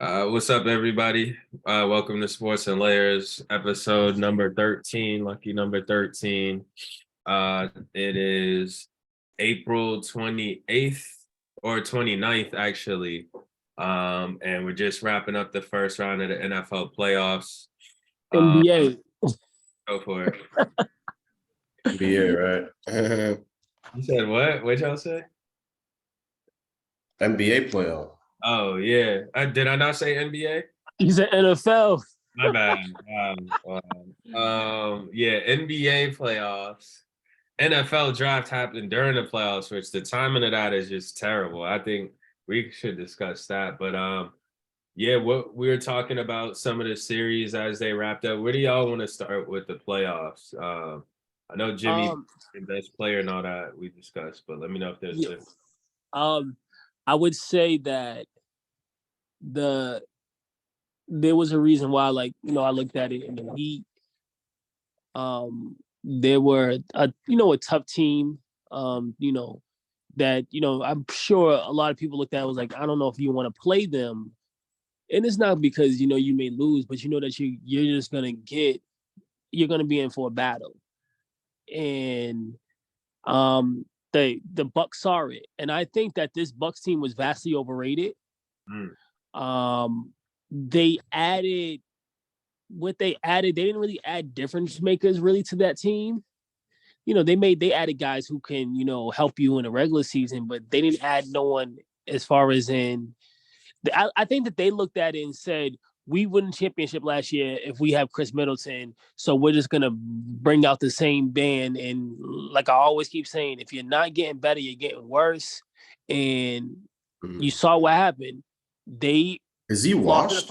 What's up, everybody? Welcome to Sports and Layers, episode number 13, lucky number 13. It is April 28th or 29th, actually. And we're just wrapping up the first round of the NFL playoffs. NBA. Go for it. NBA, right? You said what? What'd y'all say? NBA playoff. Oh, yeah. Did I not say NBA? He's an NFL. My bad. Yeah, NBA playoffs. NFL draft happened during the playoffs, which the timing of that is just terrible. I think we should discuss that. But yeah, what we were talking about some of the series as they wrapped up. Where do y'all want to start with the playoffs? I know Jimmy, the best player and all that we discussed, but let me know if there's I would say that there was a reason why, I looked at it in the Heat. They were a tough team. That I'm sure a lot of people looked at it was like, I don't know if you want to play them. And it's not because you may lose, but that you're just gonna you're gonna be in for a battle. And the Bucks saw it. And I think that this Bucks team was vastly overrated. They added what they added. They didn't really add difference makers really to that team. They added guys who can, help you in a regular season, but they didn't add no one as far as in. I think that they looked at it and said, we won the championship last year if we have Chris Middleton, so we're just gonna bring out the same band. And like I always keep saying, if you're not getting better, you're getting worse. And you saw what happened. Is he washed?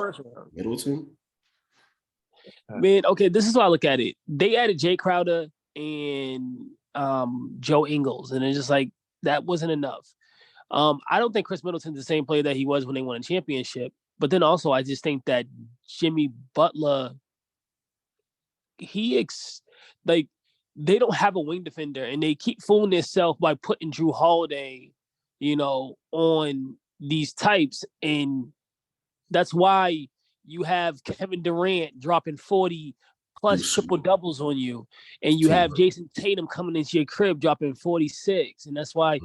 Middleton? Man, okay, this is how I look at it. They added Jay Crowder and Joe Ingles, and it's just like that wasn't enough. I don't think Chris Middleton's the same player that he was when they won a championship. But then also, I just think that Jimmy Butler, they don't have a wing defender, and they keep fooling themselves by putting Drew Holiday, on these types, and that's why you have Kevin Durant dropping 40 plus triple doubles on you, and you have Jason Tatum coming into your crib dropping 46, and that's why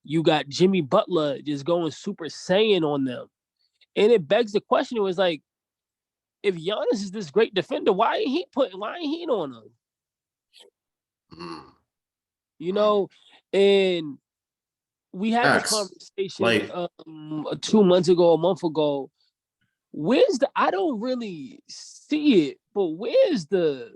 you got Jimmy Butler just going Super Saiyan on them. And it begs the question, it was like, if Giannis is this great defender, why ain't he on him? And we had this conversation 2 months ago, a month ago. I don't really see it, but where's the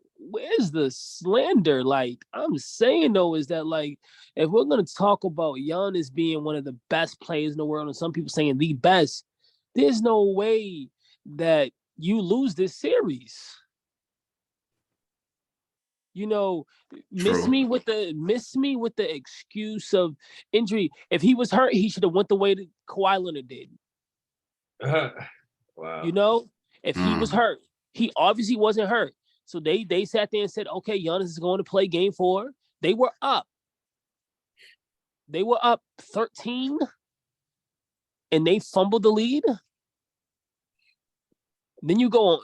slander? Like I'm saying though, is that like if we're gonna talk about Giannis being one of the best players in the world, and some people saying the best, there's no way that you lose this series. Miss me with the excuse of injury. If he was hurt, he should have went the way that Kawhi Leonard did. Wow. If he was hurt, he obviously wasn't hurt. So they sat there and said, okay, Giannis is going to play game 4. They were up 13, and they fumbled the lead. Then you go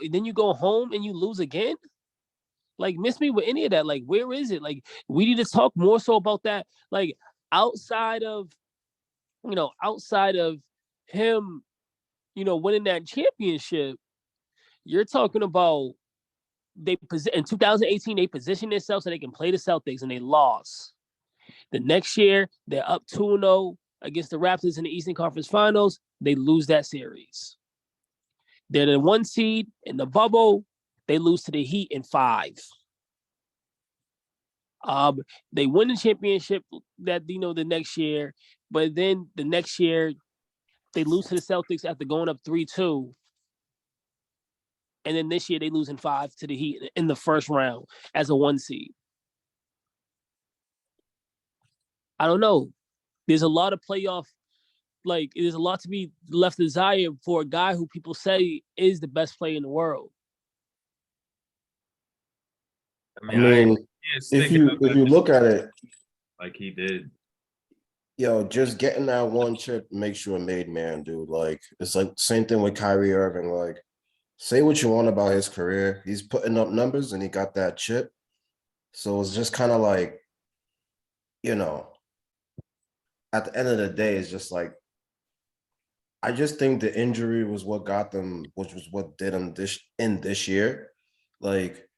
home and you lose again. Like, miss me with any of that. Like, where is it? Like, we need to talk more so about that. Like, outside of him, winning that championship, you're talking about in 2018, they positioned themselves so they can play the Celtics, and they lost. The next year, they're up 2-0 against the Raptors in the Eastern Conference Finals. They lose that series. They're the 1 seed in the bubble. They lose to the Heat in 5. They win the championship the next year, but then the next year they lose to the Celtics after going up 3-2. And then this year they lose in 5 to the Heat in the first round as a 1 seed. I don't know. There's a lot of playoff, there's a lot to be left desired for a guy who people say is the best player in the world. I mean if you look at it, like he did. Yo, just getting that one chip makes you a made man, dude. Like, it's like same thing with Kyrie Irving. Like, say what you want about his career. He's putting up numbers and he got that chip. So it's just kind of like, you know, at the end of the day, it's just like, I just think the injury was what got them, which was what did them this year. Like,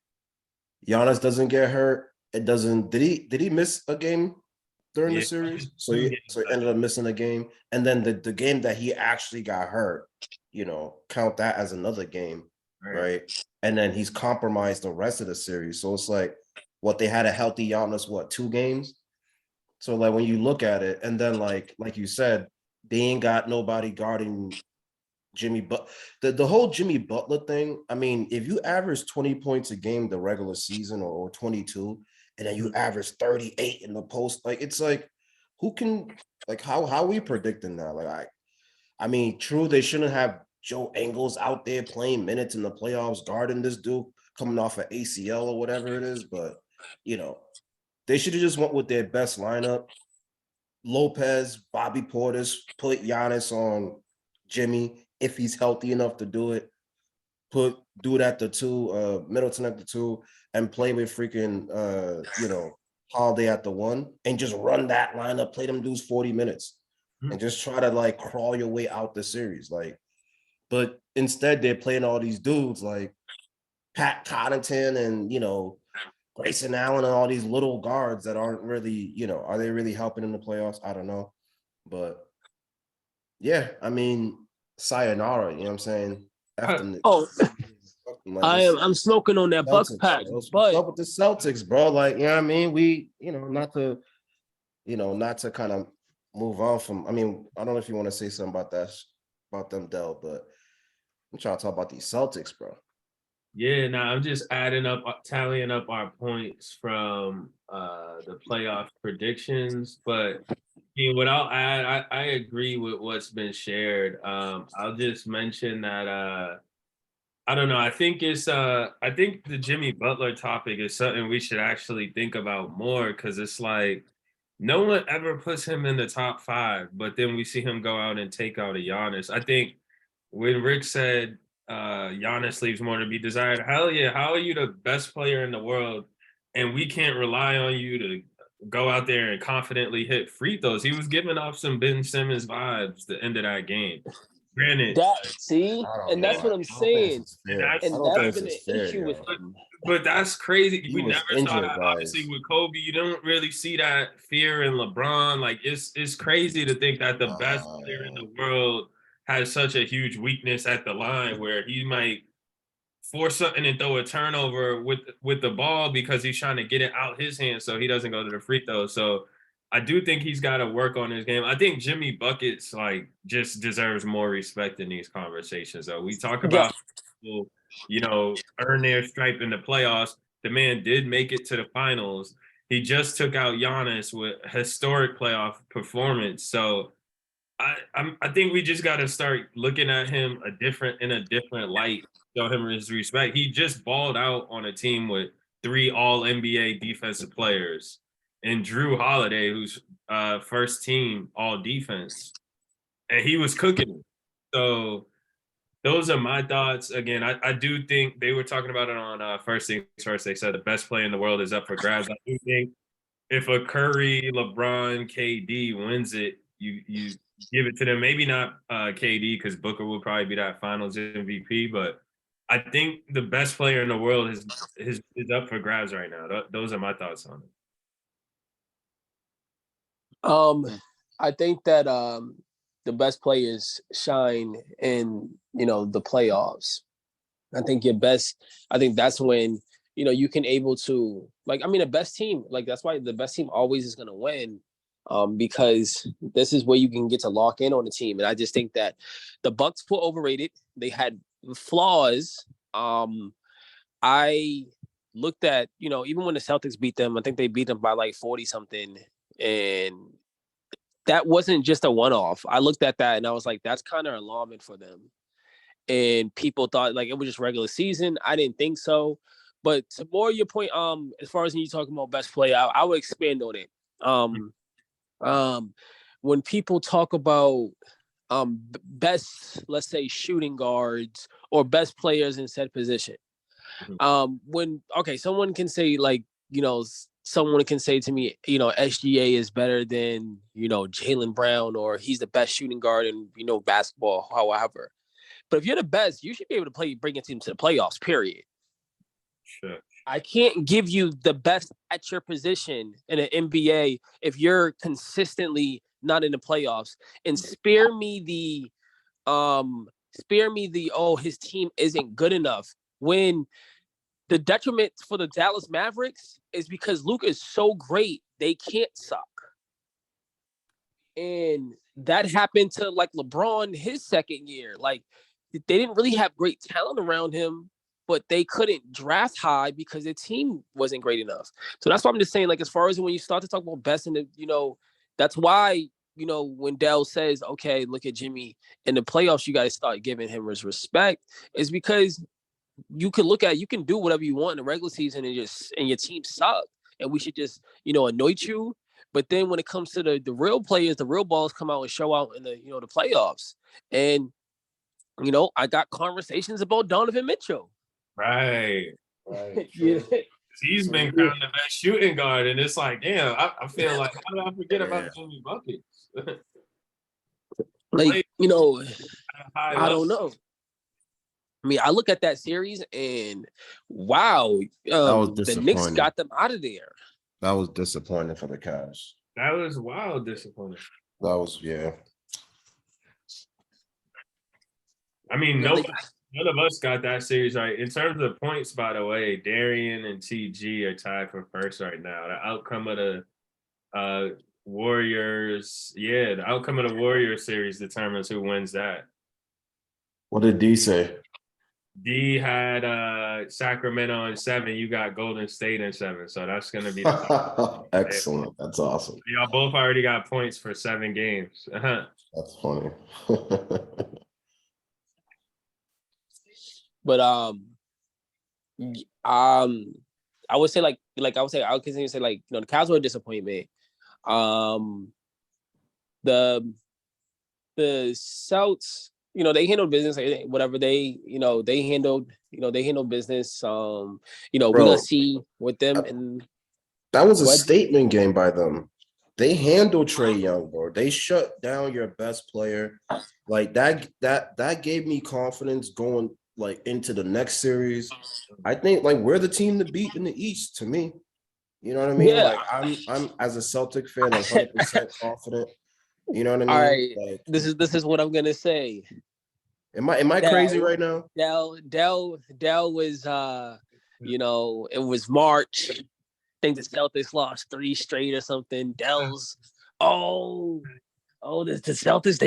Giannis doesn't get hurt. It doesn't. Did he miss a game during the Yeah, series? So 2 he ended up missing a game, and then the game that he actually got hurt, count that as another game, right? And then he's compromised the rest of the series. So it's like what they had a healthy Giannis, 2 games. So like when you look at it, and then like you said, they ain't got nobody guarding Jimmy, but the whole Jimmy Butler thing. I mean, if you average 20 points a game the regular season or 22, and then you average 38 in the post, like it's like, who can like how are we predicting that? Like I mean, true, they shouldn't have Joe Ingles out there playing minutes in the playoffs, guarding this dude coming off an ACL or whatever it is, but they should have just went with their best lineup. Lopez, Bobby Portis, put Giannis on Jimmy if he's healthy enough to do it. Do it at the 2, Middleton at the 2, and play with freaking Holiday at the 1, and just run that lineup, play them dudes 40 minutes, and just try to like crawl your way out the series. Like, but instead they're playing all these dudes like Pat Connaughton and Grayson Allen and all these little guards that aren't really, are they really helping in the playoffs? I don't know. But yeah, I mean, sayonara, you know what I'm saying? After like I'm smoking on that Bucks Celtics, pack, what's but up with the Celtics, bro? Like, you know what I mean? We, not to kind of move on from, I mean, I don't know if you want to say something about that, about them, Dell, but I'm trying to talk about these Celtics, bro. Yeah, now I'm just tallying up our points from the playoff predictions. But what I'll add, I agree with what's been shared. I'll just mention that I don't know. I think the Jimmy Butler topic is something we should actually think about more, because it's like no one ever puts him in the top 5, but then we see him go out and take out a Giannis. I think when Rick said Giannis leaves more to be desired, hell yeah, how are you the best player in the world and we can't rely on you to go out there and confidently hit free throws? He was giving off some Ben Simmons vibes the end of that game. Granted, and that's what I'm saying. And that's been an issue with but, him. but that's crazy. He We was never saw injured, that. guys. Obviously, with Kobe, you don't really see that fear in LeBron. Like it's crazy to think that the best player in the world has such a huge weakness at the line where he might force something and throw a turnover with the ball because he's trying to get it out his hands so he doesn't go to the free throw. So I do think he's got to work on his game. I think Jimmy Buckets like just deserves more respect in these conversations. Though we talk about people, earn their stripe in the playoffs. The man did make it to the finals. He just took out Giannis with historic playoff performance. So I think we just got to start looking at him in a different light. Show him his respect. He just balled out on a team with 3 All NBA defensive players, and Drew Holiday, who's first team All Defense, and he was cooking. So those are my thoughts. Again, I do think they were talking about it on First Things First. They said the best player in the world is up for grabs. I do think if a Curry, LeBron, KD wins it, you give it to them. Maybe not KD, because Booker will probably be that Finals MVP. But I think the best player in the world is up for grabs right now. Those are my thoughts on it. I think that the best players shine in the playoffs. I think that's when you can able to, like, I mean, the best team, like, that's why the best team always is going to win, because this is where you can get to lock in on the team. And I just think that the Bucks were overrated. They had flaws. I looked at, even when the Celtics beat them, I think they beat them by like 40 something, and that wasn't just a one-off. I looked at that and I was like, that's kind of alarming for them. And people thought like it was just regular season. I didn't think so. But to more your point, as far as you talking about best player, I would expand on it. when people talk about best, let's say, shooting guards or best players in said position, someone can say like, someone can say to me, SGA is better than, Jaylen Brown, or he's the best shooting guard in, basketball, however. But if you're the best, you should be able to bring a team to the playoffs, period. Sure. I can't give you the best at your position in an NBA if you're consistently not in the playoffs. And spare me the his team isn't good enough, when the detriment for the Dallas Mavericks is because Luka is so great they can't suck. And that happened to like LeBron his second year. Like, they didn't really have great talent around him, but they couldn't draft high because their team wasn't great enough. So that's why I'm just saying, like, as far as when you start to talk about best in the, that's why, when Dell says, okay, look at Jimmy in the playoffs, you got to start giving him his respect, is because you can do whatever you want in the regular season and your team suck, and we should just, anoint you. But then when it comes to the real players, the real balls come out and show out in the, the playoffs. And, I got conversations about Donovan Mitchell. Right. Yeah. He's been crowned the best shooting guard, and it's like, damn, I feel like, how did I forget about Jimmy Buckets? Like, I don't know. I mean, I look at that series and wow, the Knicks got them out of there. That was disappointing for the Cavs. That was wild disappointing. That was, yeah. I mean, none of us got that series right. In terms of points, by the way, Darian and TG are tied for first right now. The outcome of the Warriors, the outcome of the Warriors series determines who wins that. What did D say? D had Sacramento in 7. You got Golden State in 7. So that's going to be excellent. That's awesome. Y'all both already got points for 7 games. That's funny. But I would say I would continue to say, like, the Cavs were a disappointment. The Celtics, they handled business, whatever they handled business. We're gonna see with them. And that was a statement game by them. They handled Trae Young, bro. They shut down your best player. Like, that gave me confidence going, like, into the next series. I think, like, we're the team to beat in the East, to me. You know what I mean? Yeah. Like, I'm as a Celtic fan, 100% confident. You know what I mean? All right. Like, this is what I'm gonna say. Am I crazy right now? Dell was it was March. I think the Celtics lost 3 straight or something. Dell's the Celtics,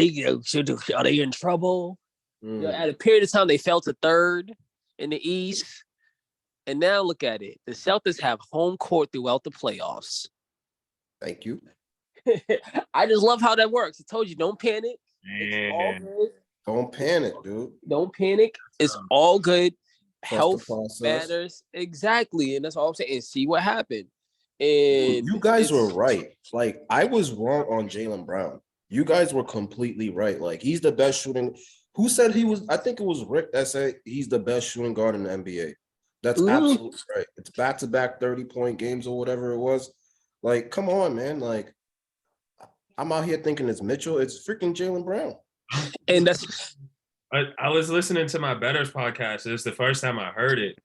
are they in trouble? At a period of time, they fell to 3rd in the East. And now look at it. The Celtics have home court throughout the playoffs. Thank you. I just love how that works. I told you, don't panic. It's all good. Don't panic, dude. Don't panic. It's all good. Health matters. Exactly. And that's all I'm saying. And see what happened. And you guys were right. Like, I was wrong on Jaylen Brown. You guys were completely right. Like, he's the best shooting. Who said he was? I think it was Rick that said he's the best shooting guard in the NBA. That's absolutely right. It's back-to-back 30-point games or whatever it was. Like, come on, man. Like, I'm out here thinking it's Mitchell. It's freaking Jaylen Brown. And that's... I was listening to my Betters podcast. It's the first time I heard it.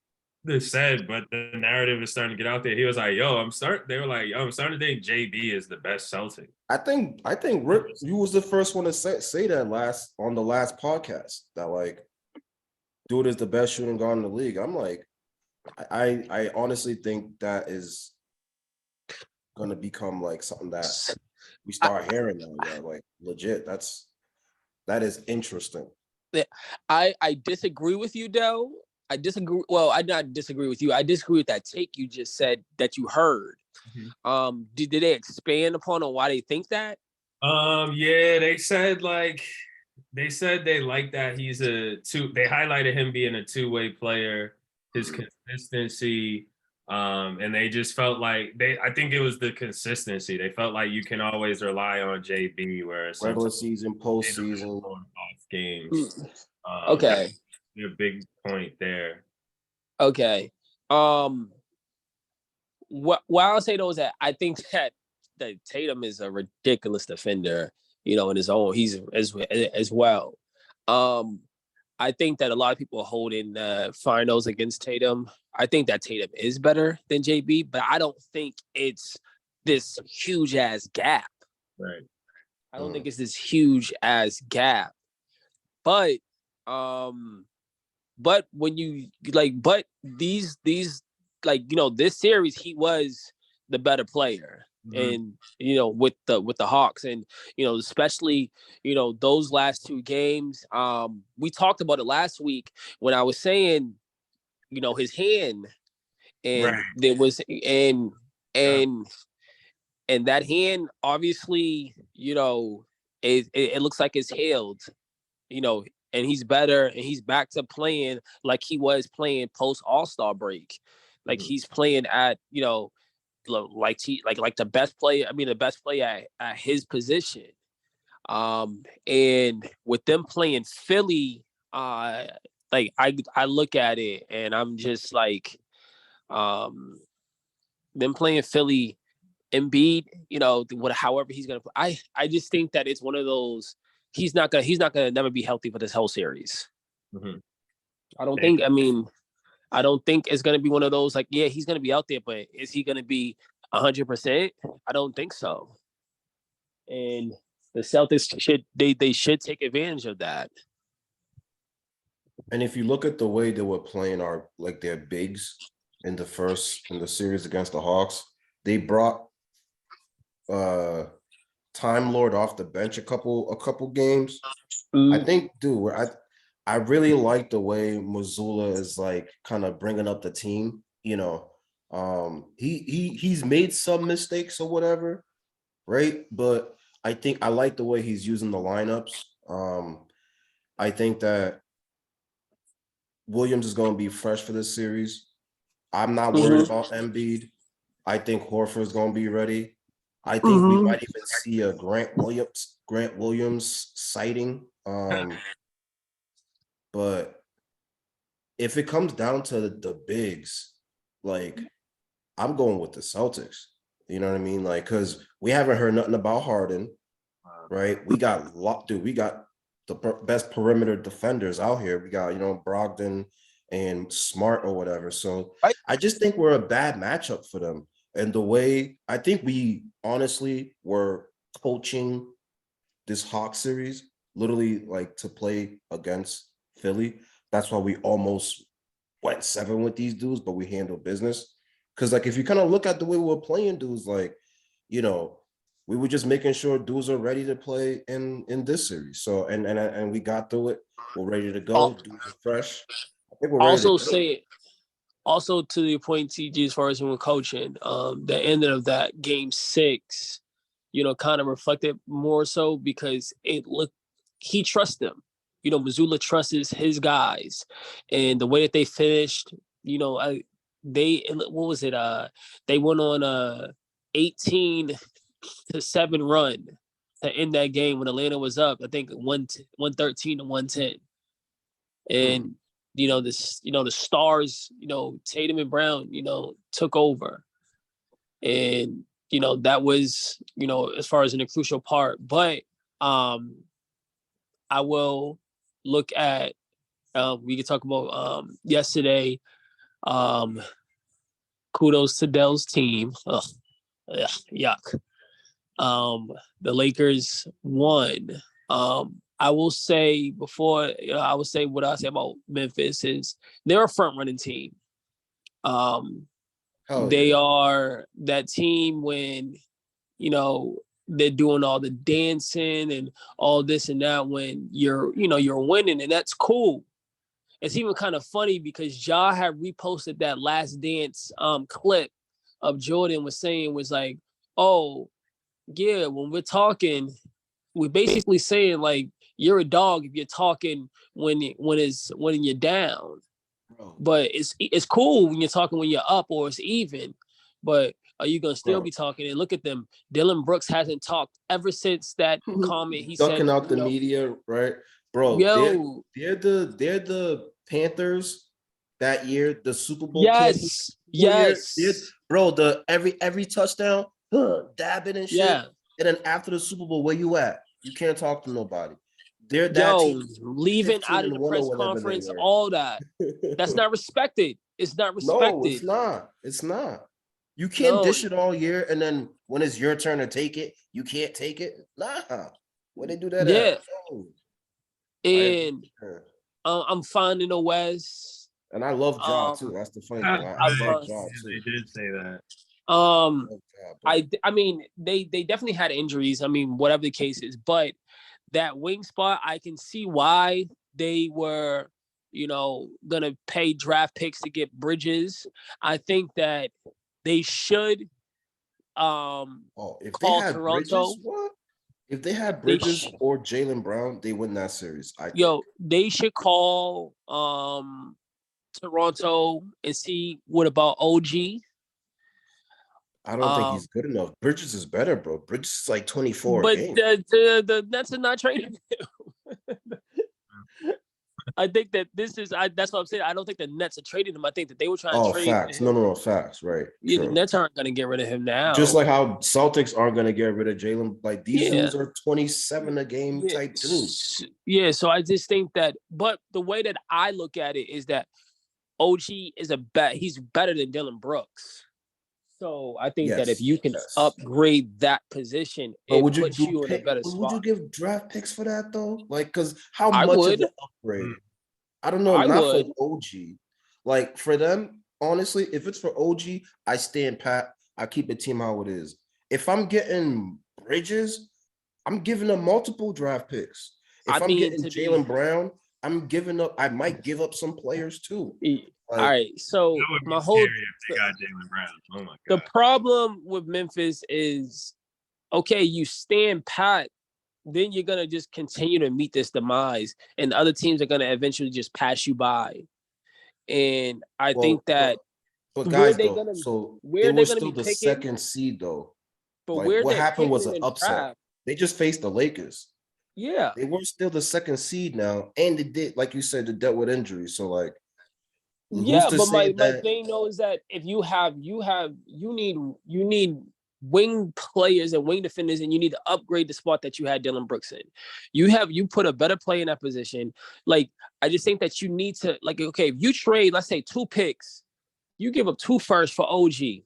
They said, but the narrative is starting to get out there. He was like, I'm starting to think JB is the best Celtic. I think Rick, you was the first one to say that on the last podcast, that, like, dude is the best shooting guard in the league. I'm like, I honestly think that is going to become, like, something that we start hearing now. Yeah, like, legit. That is interesting. I disagree with you, Dell. I disagree. Well, I not disagree with you. I disagree with that take you just said that you heard. Mm-hmm. Did they expand upon on why they think that? Yeah, they said they like that he's they highlighted him being a two-way player, his consistency, And they just felt like I think it was the consistency. They felt like you can always rely on JB, where Regular sometimes season, they don't postseason. off games. Okay. A big point there. Okay. What I'll say though is that I think that Tatum is a ridiculous defender, in his own. He's as well. I think that a lot of people are holding the finals against Tatum. I think that Tatum is better than JB, but I don't think it's this huge ass gap. Right. I don't think it's this huge ass gap. But when you but these this series he was the better player. And with the Hawks, and especially those last two games, we talked about it last week when I was saying his hand, and Right. there was and that hand obviously it looks like it's healed, and he's better, and he's back to playing like he was playing post All-Star break, like he's playing at like the best player. I mean, the best player at his position. And with them playing Philly, like I look at it and I'm just like, them playing Philly, Embiid, however he's gonna play. I just think that it's one of those. He's not gonna never be healthy for this whole series. I don't think. I mean, I don't think it's gonna be one of those like, yeah, he's gonna be out there, but is he gonna be 100%? I don't think so. And the Celtics should take advantage of that. And if you look at the way they were playing their bigs in the series against the Hawks, they brought Time Lord off the bench a couple games. I think, dude, I really like the way Mazzulla is like kind of bringing up the team. He's made some mistakes or whatever, right? But I think I like the way he's using the lineups. I think that Williams is going to be fresh for this series. I'm not worried about Embiid. I think Horford is going to be ready. I think we might even see a Grant Williams sighting. But if it comes down to the bigs, like, I'm going with the Celtics. You know what I mean? Like, because we haven't heard nothing about Harden, right? We got the best perimeter defenders out here. We got, Brogdon and Smart or whatever. So I just think we're a bad matchup for them. And the way I think we honestly were coaching this Hawk series, literally like to play against Philly. That's why we almost went 7 with these dudes, but we handled business. Because like if you kind of look at the way we were playing dudes, like, we were just making sure dudes are ready to play in this series. So and we got through it. We're ready to go. Dudes are fresh. I think we're ready Also to go. say it. Also to the point, TG, as far as when we're coaching, the end of that game 6, kind of reflected more so because he trusts them. Mazzulla trusts his guys, and the way that they finished, what was it? They went on a 18-7 run to end that game when Atlanta was up, I think 113 to 110. And the stars, Tatum and Brown, took over. And that was, as far as in a crucial part. But I will look at we could talk about yesterday. Kudos to Dell's team. Ugh, yuck. The Lakers won. I will say before, I would say what I say about Memphis is they're a front running team. They are that team when, they're doing all the dancing and all this and that when you're winning, and that's cool. It's even kind of funny because Ja had reposted that Last Dance clip of Jordan was like, oh, yeah, when we're talking, we're basically saying like you're a dog if you're talking when you're down. Bro, But it's cool when you're talking when you're up or it's even. But are you gonna still bro. be talking? And look at them. Dylan Brooks hasn't talked ever since that comment he said. Ducking out the media, right? Bro, Yo, they're the Panthers that year, the Super Bowl champion yes, year. yes, Bro, the every touchdown, dabbing and shit. yeah. And then after the Super Bowl, where you at? You can't talk to nobody. They're that Yo, team, leaving 15 out of and the 1 or press whatever they conference, were. all that. That's not respected. It's not No, it's respected. not. It's not. You can't No, dish it all year, and then when it's your turn to take it, you can't take it. Nah. Where they do that yeah. at? No. And Yeah. I'm finding a West. And I love Ja too. Um, That's the funny thing. I I Right. love find, Ja Yeah, too. they did say that. um, Love Ja, bro. I mean, they definitely had injuries. I mean, whatever the case is, but that wing spot, I can see why they were, gonna pay draft picks to get Bridges. I think that they should If they call had Toronto. Bridges, what? If they had They Bridges or Jalen Brown, they win that series. I think. they should call Toronto and see what about OG. I don't think Um, he's good enough. Bridges is better, bro. Bridges is like 24 a but game. the Nets are not trading him. I think that that's what I'm saying. I don't think the Nets are trading him. I think that they were trying to Oh, trade facts. him. No, facts. Right. Yeah, the True. Nets aren't going to get rid of him Just now. like how Celtics aren't going to get rid of Jalen. Like these Yeah. dudes are 27 a game Yeah. type dudes. Yeah. So I just think that, but the way that I look at it is that OG is he's better than Dylan Brooks. So I think that if you can upgrade that position, but it puts you in a better spot. Would you give draft picks for that though? Like, because how I much would. of an upgrade? I don't know. I Not would. for OG. Like for them, honestly, if it's for OG, I stand pat. I keep the team how it is. If I'm getting Bridges, I'm giving up multiple draft picks. If I'm getting Jalen Brown, I'm giving up. I might give up some players too. All right, so That would be my scary whole if they got Jalen Brown. Oh my god. The problem with Memphis is, okay, you stand pat, then you're gonna just continue to meet this demise, and other teams are gonna eventually just pass you by. And I think that but where guys, they though, gonna so where they they're were gonna still be the picking, second seed though. but Like where what they're happened was picking an in the upset. draft, They just faced the Lakers. yeah, They were still the second seed now, and they did, like you said, they dealt with injuries. So like, who's yeah. to But say my that? thing though is that if you need wing players and wing defenders, and you need to upgrade the spot that you had Dylan Brooks in. You put a better player in that position. Like, I just think that you need to, like, okay, if you trade, let's say 2 picks, you give up 2 firsts for OG.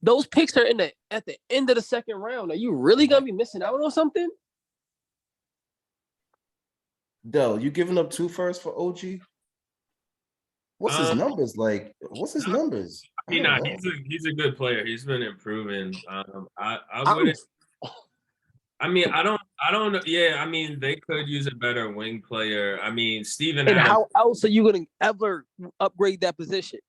Those picks are at the end of the second round. Are you really gonna be missing out on something? Dell, you giving up 2 firsts for OG? What's his numbers like? What's his numbers? He's a good player. He's been improving. I wouldn't. I mean, I don't know. Yeah, I mean, they could use a better wing player. I mean, Steven And Adams. how else are you gonna ever upgrade that position?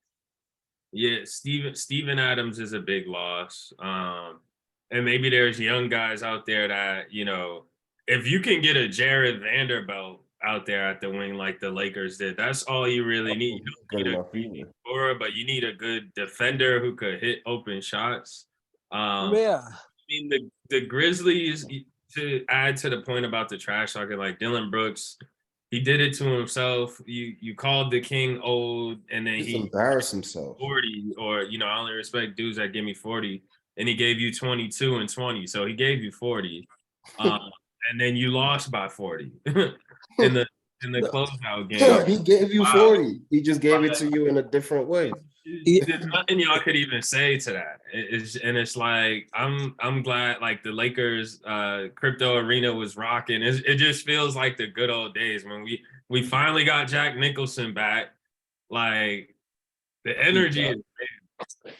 Yeah, Steven Adams is a big loss. And maybe there's young guys out there that, if you can get a Jared Vanderbilt out there at the wing like the Lakers did, that's all you really need. You don't need a great scorer, but you need a good defender who could hit open shots. Yeah. I mean, the Grizzlies, to add to the point about the trash talking, like Dylan Brooks, he did it to himself. You called the king old, and then he embarrassed himself. 40, or I only respect dudes that give me 40, and he gave you 22 and 20, so he gave you 40, and then you lost by 40 in the closeout game. He gave you 40. He just gave it to you in a different way. There's nothing y'all could even say to that. It's like I'm glad like the Lakers crypto arena was rocking. It just feels like the good old days when we finally got Jack Nicholson back. Like the energy is there.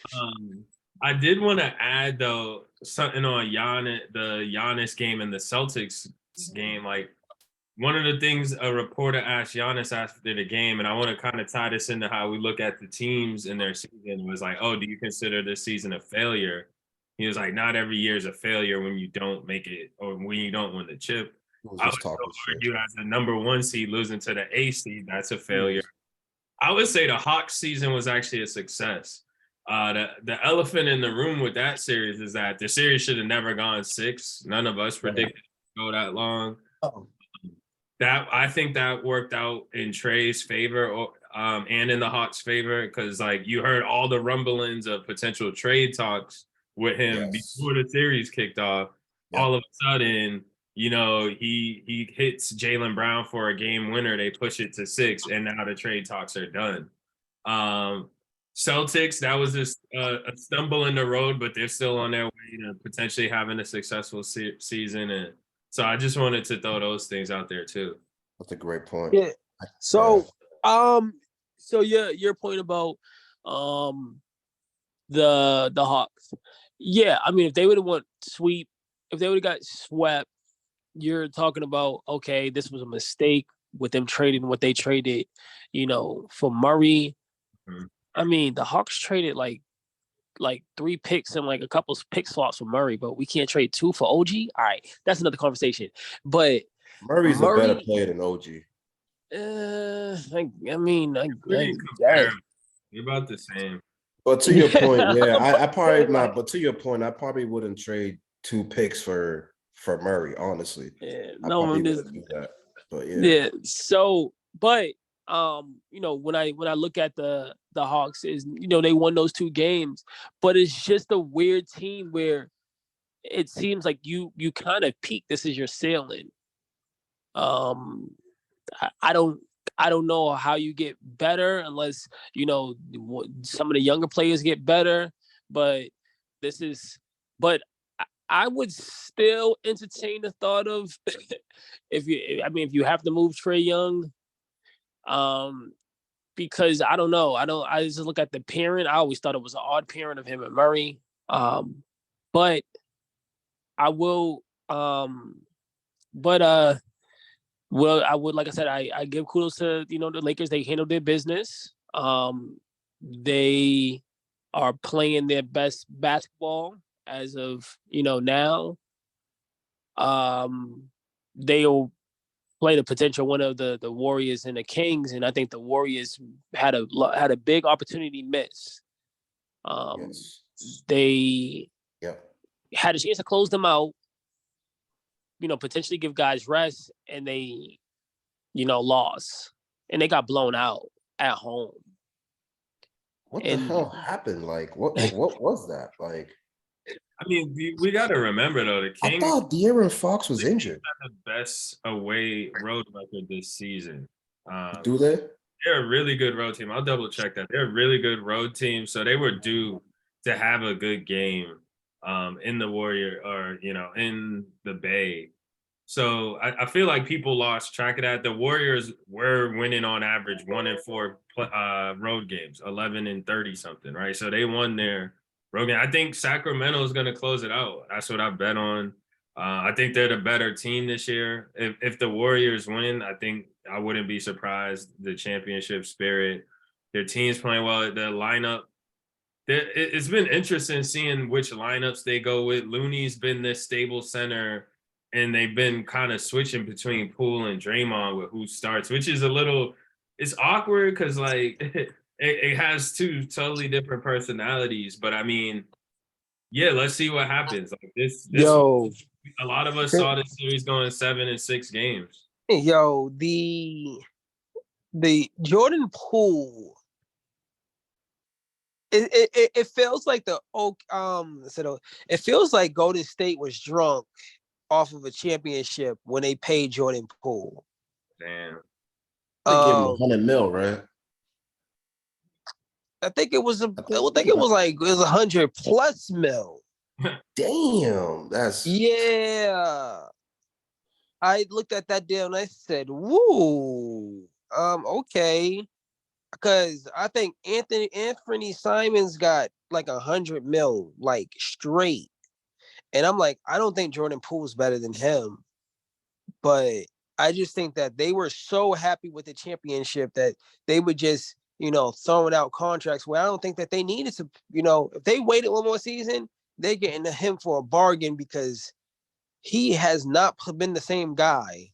I did want to add though something on the Giannis game and the Celtics game. Like, one of the things a reporter asked Giannis after the game, and I want to kind of tie this into how we look at the teams in their season, was like, oh, do you consider this season a failure? He was like, not every year is a failure when you don't make it or when you don't win the chip. I would still argue as the number 1 seed losing to the A seed, that's a failure. I would say the Hawks season was actually a success. The elephant in the room with that series is that the series should have never gone 6. None of us predicted it to go that long. Oh. That I think that worked out in Trey's favor, and in the Hawks' favor, because like you heard all the rumblings of potential trade talks with him before the series kicked off. Yep. All of a sudden, he hits Jaylen Brown for a game winner. They push it to 6, and now the trade talks are done. Celtics, that was just a stumble in the road, but they're still on their way to potentially having a successful season. And so I just wanted to throw those things out there too. That's a great point. Yeah. So, so your point about the Hawks. Yeah, I mean, if they would have if they would have got swept, you're talking about, okay, this was a mistake with them trading what they traded, for Murray. Mm-hmm. I mean, the Hawks traded like 3 picks and like a couple pick slots for Murray, but we can't trade 2 for OG. All right, that's another conversation. But Murray's a better player than OG. I mean, You're about the same. But to your point, yeah, I probably not. But to your point, I probably wouldn't trade 2 picks for Murray. Honestly, yeah, no, I do that. But yeah. So, but when I look at the Hawks, is they won those 2 games, but it's just a weird team where it seems like you kind of peak. This is your ceiling. I don't know how you get better unless some of the younger players get better, but I would still entertain the thought of if you have to move Trae Young, because I don't know. I just look at the pairing. I always thought it was an odd pairing of him and Murray. But I will well, I would, like I said, I give kudos to, the Lakers. They handled their business. They are playing their best basketball as of, now. They'll play the potential winner of the Warriors and the Kings, and I think the Warriors had a big opportunity miss. They had a chance to close them out, potentially give guys rest, and they, lost. And they got blown out at home. What the hell happened? Like, what was that? Like, I mean, we got to remember, though, the Kings. I thought De'Aaron Fox was injured. Had the best away road record this season. Do they? They're a really good road team. I'll double check that. They're a really good road team, so they were due to have a good game in the Warrior or in the Bay. So I feel like people lost track of that. The Warriors were winning on average 1-4 road games, 11-30 something, right? So they won their road game. I think Sacramento is going to close it out. That's what I bet on. I think they're the better team this year. If the Warriors win, I think I wouldn't be surprised. The championship spirit, their team's playing well. The lineup, it's been interesting seeing which lineups they go with. Looney's been this stable center, and they've been kind of switching between Poole and Draymond with who starts, which is it's awkward because like it has 2 totally different personalities. But I mean, yeah, let's see what happens. Like this a lot of us saw this series going 7 and 6 games. Yo, the Jordan Poole. It feels like it feels like Golden State was drunk off of a championship when they paid Jordan Poole. Damn. They gave him $100 million, right? I think it was 100+ mil. Damn, that's I looked at that deal and I said, "Woo, okay," because I think Anthony Simons got like 100 mil, like straight, and I'm like, I don't think Jordan Poole's better than him, but I just think that they were so happy with the championship that they would just, throwing out contracts where I don't think that they needed to, if they waited one more season, they're getting to him for a bargain because he has not been the same guy.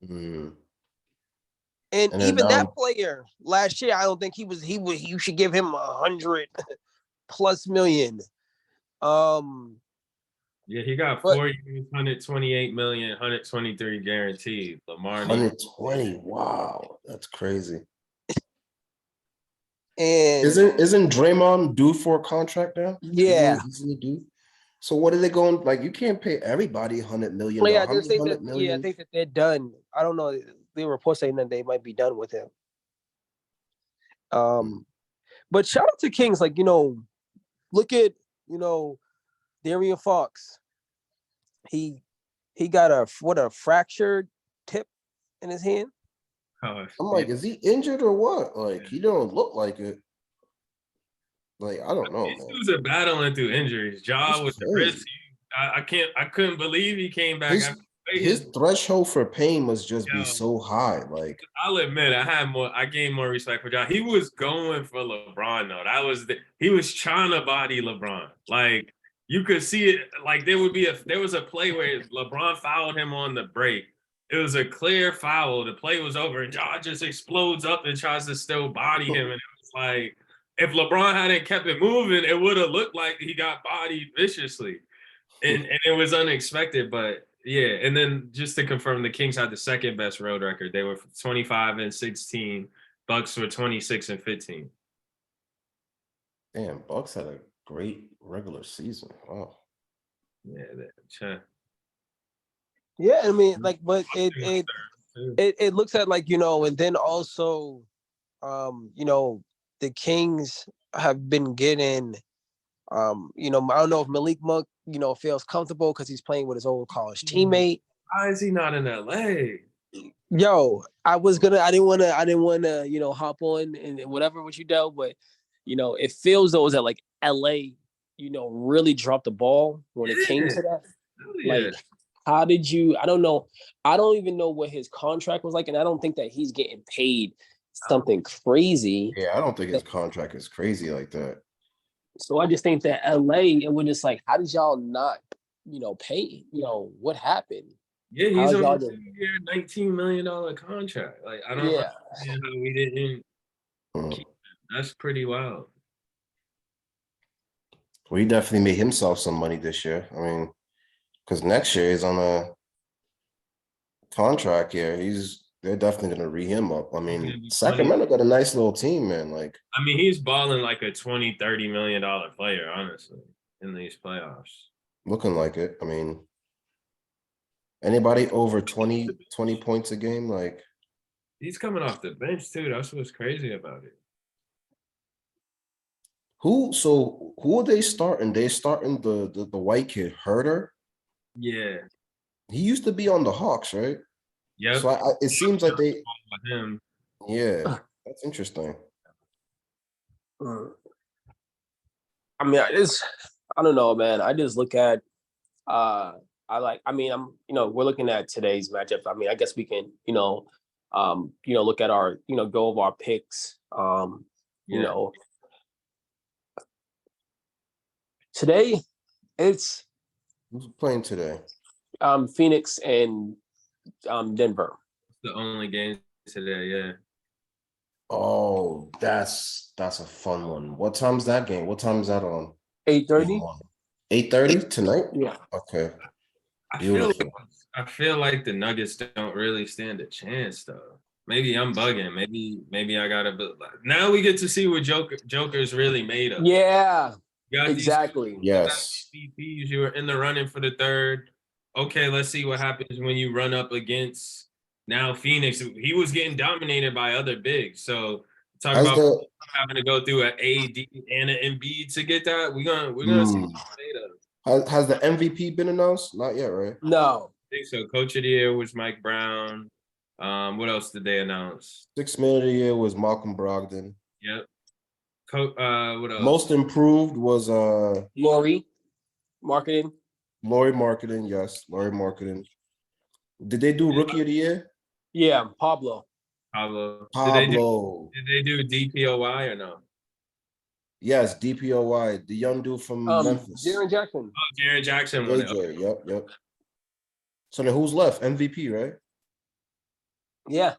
Mm. And And then even that player last year, I don't think he was. You should give him 100+ million. Yeah, he got But 4 years, 128 million, 123 guaranteed. Lamar needs 120. Wow, that's crazy. and Isn't Draymond due for a contract now? yeah, Isn't he due? So what are they going like? You can't pay everybody $100 million. yeah, I How just many think that 100 million? I think that they're done. I don't know. There were reports saying that they might be done with him. But shout out to Kings. Like, look at Darian Fox. He got a fractured tip in his hand. Oh, I'm like, is he injured or what? Like, he don't look like it. Like, I don't know, These man. dudes are battling through injuries. Jaw with the wrist. I couldn't believe he came back. His threshold for pain must just be Yo. so high. Like, I'll admit, I gained more respect for John. He was going for LeBron though. He was trying to body LeBron. Like you could see it. Like there was a play where LeBron fouled him on the break. It was a clear foul. The play was over, and John just explodes up and tries to still body him. And it was like, if LeBron hadn't kept it moving, it would have looked like he got bodied viciously. And it was unexpected, but yeah. And then just to confirm, the Kings had the second best road record. They were 25-16. Bucks were 26-15. damn, Bucks had a great regular season. Wow. Yeah, Yeah, I mean, like, but it looks at like, and then also, the Kings have been getting, I don't know if Malik Monk, feels comfortable because he's playing with his old college teammate. Why is he not in LA? Yo, I didn't want to, hop on and whatever with you, Del, but it feels though that like LA, really dropped the ball when it came to that. Like, how did you? I don't know. I don't even know what his contract was like, and I don't think that he's getting paid something crazy. Yeah, I don't think his contract is crazy like that. So I just think that LA, it was just like, how did y'all not, pay? What happened? Yeah, he's on a 2-year, $19 million contract. Like, I don't understand how we didn't keep him. That's pretty wild. Well, he definitely made himself some money this year. I mean, because next year he's on a contract here. They're definitely gonna re him up. I mean, Sacramento got a nice little team, man. Like, I mean, he's balling like a $20-30 million player, honestly, in these playoffs. Looking like it. I mean, anybody over 20 points a game, like he's coming off the bench too. That's what's crazy about it. who are they starting? They starting the white kid, Herder. Yeah. He used to be on the Hawks, right? Yeah. So it seems like they him. Yeah, that's interesting. I mean, I don't know, man. I just look at we're looking at today's matchup. I mean, I guess we can, look at our, go of our picks. Today it's Who's playing today? Phoenix and Denver. The only game today, yeah. Oh, that's a fun one. What time's that game? What time is that on? 8:30. 8:30 tonight? Yeah. Okay. I feel like the Nuggets don't really stand a chance though. Maybe I'm bugging. Maybe I gotta. Now we get to see what Joker's really made of. Yeah. You exactly. Yes. MVPs. You were in the running for the third. Okay, let's see what happens when you run up against now Phoenix. He was getting dominated by other bigs. So talk about having to go through an AD and an Embiid to get that. We're gonna see what made of. Has the MVP been announced? Not yet, right? No. I think so. Coach of the year was Mike Brown. What else did they announce? 6th man of the year was Malcolm Brogdon. Yep. What else? Most improved was Laurie Marketing. Laurie Marketing, yes. Laurie Marketing. Did they do rookie of the year? Yeah, Pablo. Did they do DPOY or no? Yes, DPOY, the young dude from Memphis. Jaren Jackson. Oh, Jaren Jackson won it. AJ, yep. So then who's left? MVP, right? Yeah.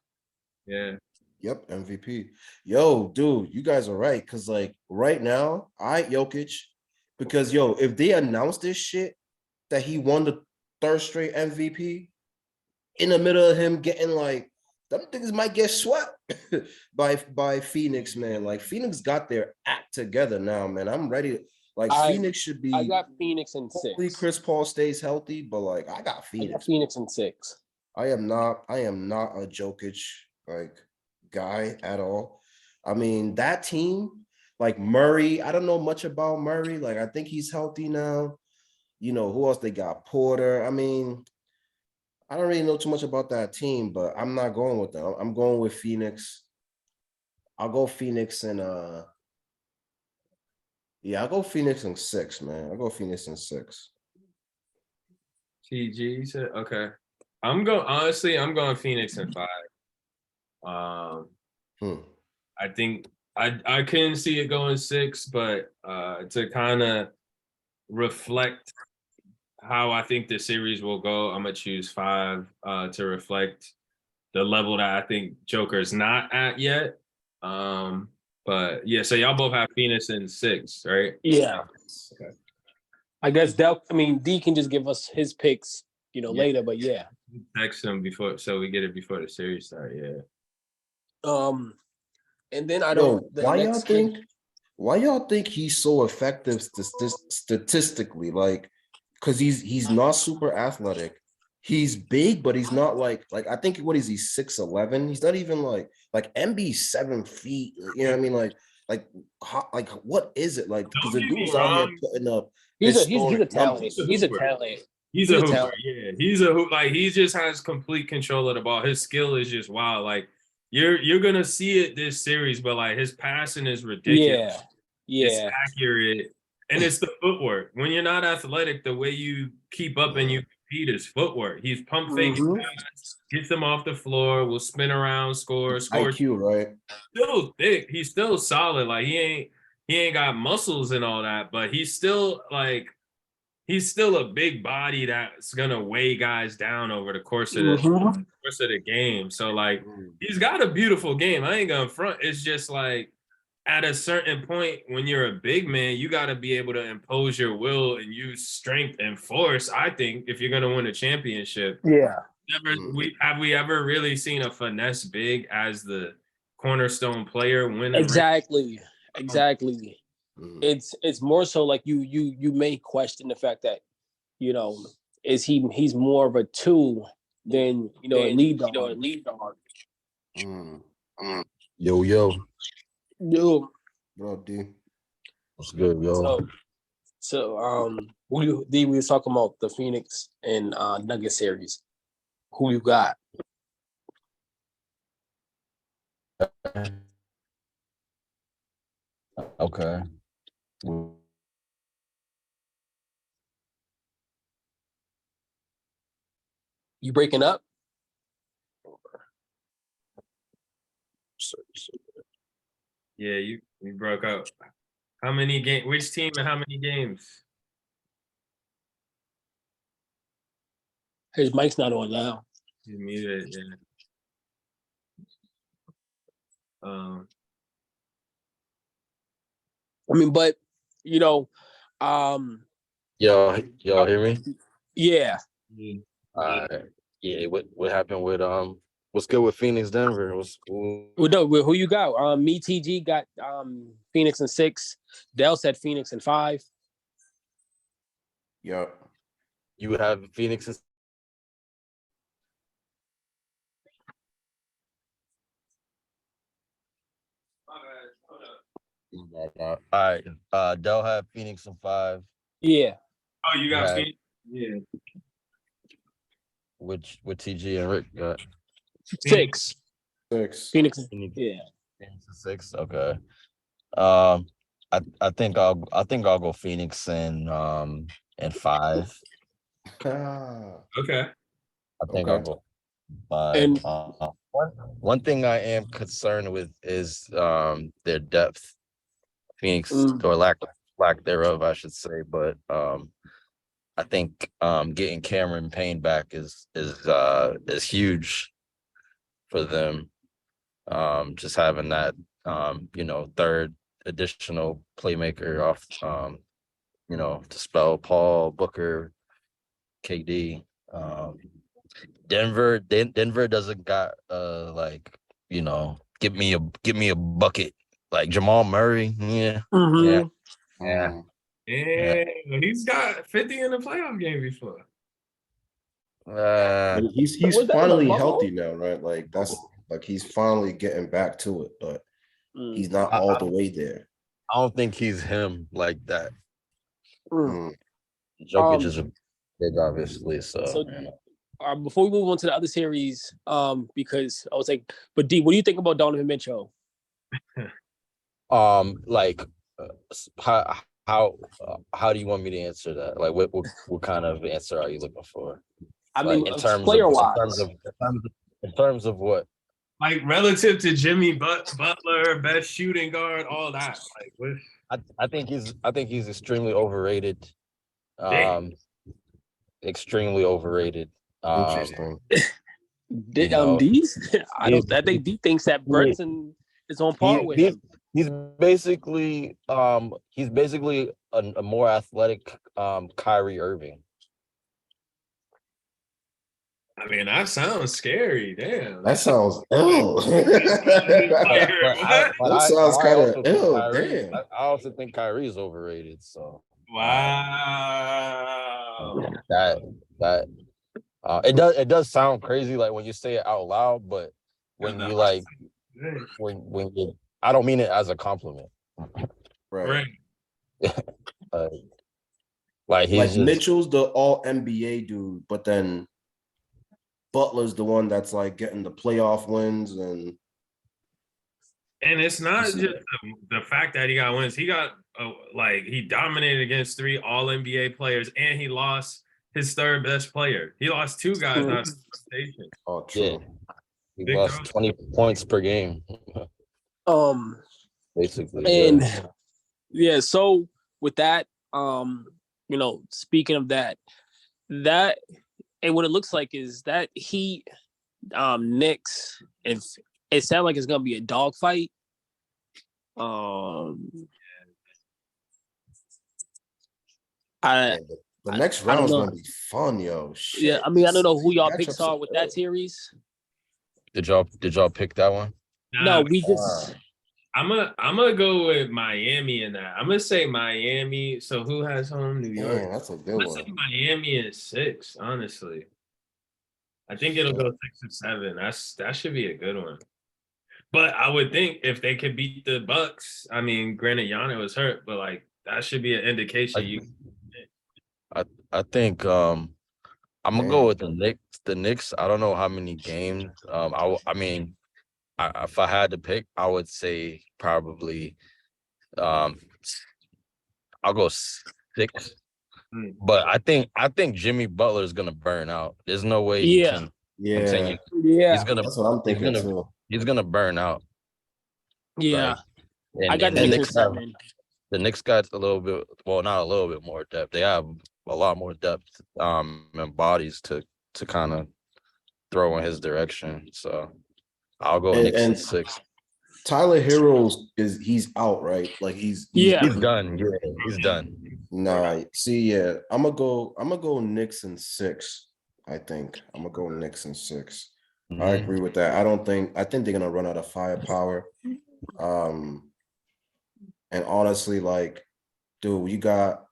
Yeah. Yep, MVP. Yo, dude, you guys are right. Cause like right now, Jokic, because yo, if they announce this shit that he won the third straight MVP in the middle of him getting like them things might get swept by Phoenix, man. Like Phoenix got their act together now, man. I'm ready. Like Phoenix should I be got Phoenix in hopefully 6. Chris Paul stays healthy, but like I got I got Phoenix. Phoenix in 6. I am not a Jokic like guy at all. I mean, that team, like Murray, I don't know much about Murray. Like, I think he's healthy now. You know, who else they got? Porter. I mean, I don't really know too much about that team, but I'm not going with them. I'm going with Phoenix. I'll go Phoenix and yeah, I'll go Phoenix in 6, man. I'll go Phoenix in 6. TG said, okay. I'm going Phoenix in 5. I think I can see it going 6, but to kind of reflect how I think the series will go, I'm gonna choose 5 to reflect the level that I think Joker's not at yet. But yeah, so y'all both have Phoenix in 6, right? Yeah. Okay. I guess D can just give us his picks, later, but yeah. Text him before, so we get it before the series start. Yeah. And then I Yo, don't. why y'all think he's so effective statistically? Like, because he's not super athletic. He's big, but he's not like I think what is he 6'11"? He's not even like MB 7 feet. You know what I mean? Like what is it like? Because the Don't get me dude's out here wrong. putting up He's a historic talent. numbers. He's a talent. He's a hooper. talent. Yeah, he's a hoop. Like he just has complete control of the ball. His skill is just wild. Like you're gonna see it this series, but like his passing is ridiculous. It's Yeah. accurate, and it's the footwork. When you're not athletic, the way you keep up and you compete is footwork. He's pump faking, gets them off the floor, will spin around, score. IQ, right? Still thick. He's still solid. Like he ain't got muscles and all that, but he's still a big body that's gonna weigh guys down over the course of the game. So like he's got a beautiful game. I ain't gonna front. It's just like at a certain point when you're a big man, you got to be able to impose your will and use strength and force. I think if you're gonna win a championship, Yeah. Have we ever really seen a finesse big as the cornerstone player win a Exactly. Mm. It's more so like you may question the fact that is he's more of a 2 than a lead dog. Yo. Yo. What up, D? What's good, yo? So we was talking about the Phoenix and Nugget series. Who you got? Okay. You breaking up? Yeah, you broke up. How many games? Which team and how many games? His mic's not on now. He's muted. Yeah. I mean, but Y'all hear me? yeah. Yeah. What happened with what's good with Phoenix Denver? What's cool? Well, no, who you got? Me, TG got Phoenix in 6. Dell said Phoenix in 5. Yep. You have Phoenix in all right. Dell have Phoenix in 5. Yeah. Oh, you got Phoenix? Yeah. Which with TG and Rick got 6. 6. Phoenix. Phoenix, Yeah. Phoenix in 6. Okay. I think I'll go Phoenix in 5. Okay. I think Okay. I'll go 5. And one thing I am concerned with is their depth. Phoenix or lack thereof, I should say. But I think getting Cameron Payne back is huge for them. Just having that third additional playmaker off, to spell Paul, Booker, KD. Denver doesn't got give me a bucket like Jamal Murray. Yeah. Mm-hmm. Yeah. Yeah, he's got 50 in the playoff game before. But he's Was that in the finally bubble? healthy now, right? Like that's like he's finally getting back to it, but he's not I all the way there. don't think he's him like that. Mm. Jokic is a big, obviously. So before we move on to the other series, because I was like, but D, what do you think about Donovan Mitchell? like how do you want me to answer that? Like what kind of answer are you looking for? I Like mean, in terms player of wise, in terms of what? Like relative to Jimmy Butler, best shooting guard, all that. Like, what? I think he's extremely overrated. Extremely overrated. Interesting. D's. I think D thinks that Brunson is on par with him. He's basically a more athletic Kyrie Irving. I mean, that sounds scary. Damn. That sounds ill. That sounds kind of ill. Damn. I also think Kyrie is overrated. So Wow. it does sound crazy like when you say it out loud, but when you like when you, I don't mean it as a compliment. Right. Like he's just, Mitchell's the all NBA dude, but then Butler's the one that's like getting the playoff wins and it's not just the fact that he got wins. He got he dominated against 3 all NBA players, and he lost his third best player. He lost 2 guys out of the rotation. Oh, true. He lost 20 points per game. Basically. And so with that, speaking of that and what it looks like is that Heat, Knicks, if it sounds like it's gonna be a dogfight. The next round is gonna be fun, yo. Shit. Yeah, I mean, I don't know who y'all picks are with that series. Did y'all pick that one? No, we just. I'm gonna go with Miami in that. I'm gonna say Miami. So who has home? New York. Yeah, that's a good one. Say Miami in 6. Honestly, I think it'll go 6 or 7. That should be a good one. But I would think if they could beat the Bucks, I mean, granted, Giannis was hurt, but like that should be an indication. I think I'm gonna go with the Knicks. The Knicks. I don't know how many games. If I had to pick, I would say probably I'll go 6. But I think Jimmy Butler is gonna burn out. There's no way he can continue. Yeah, that's what I'm thinking too. He's gonna burn out. Yeah. I got the Knicks. The Knicks got a little bit, well, not a little bit more depth. They have a lot more depth and bodies to kind of throw in his direction. So I'll go Knicks in 6. Tyler Heroes he's out, right? Like he's done. Yeah, he's done. Nah, see, I'm gonna go Knicks in 6. I think I'm gonna go Knicks in 6. Mm-hmm. I agree with that. I think they're gonna run out of firepower. And honestly, like, dude, you got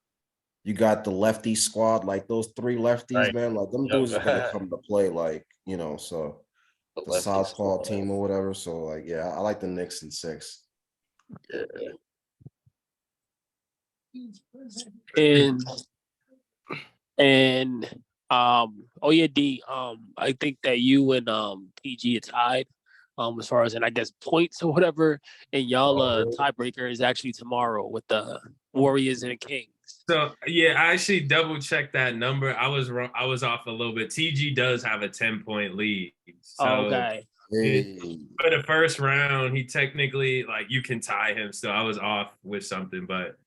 the lefty squad, like those 3 lefties, man. Like them dudes are gonna come to play, like, so the southpaw team or whatever. So like, yeah, I like the Knicks in 6. D, I think that you and PG are tied as far as, and I guess points or whatever, and y'all tiebreaker is actually tomorrow with the Warriors and the Kings. So yeah, I actually double checked that number. I was wrong. I was off a little bit. TG does have a 10-point lead. So okay. For the first round, he technically, like, you can tie him. So I was off with something, but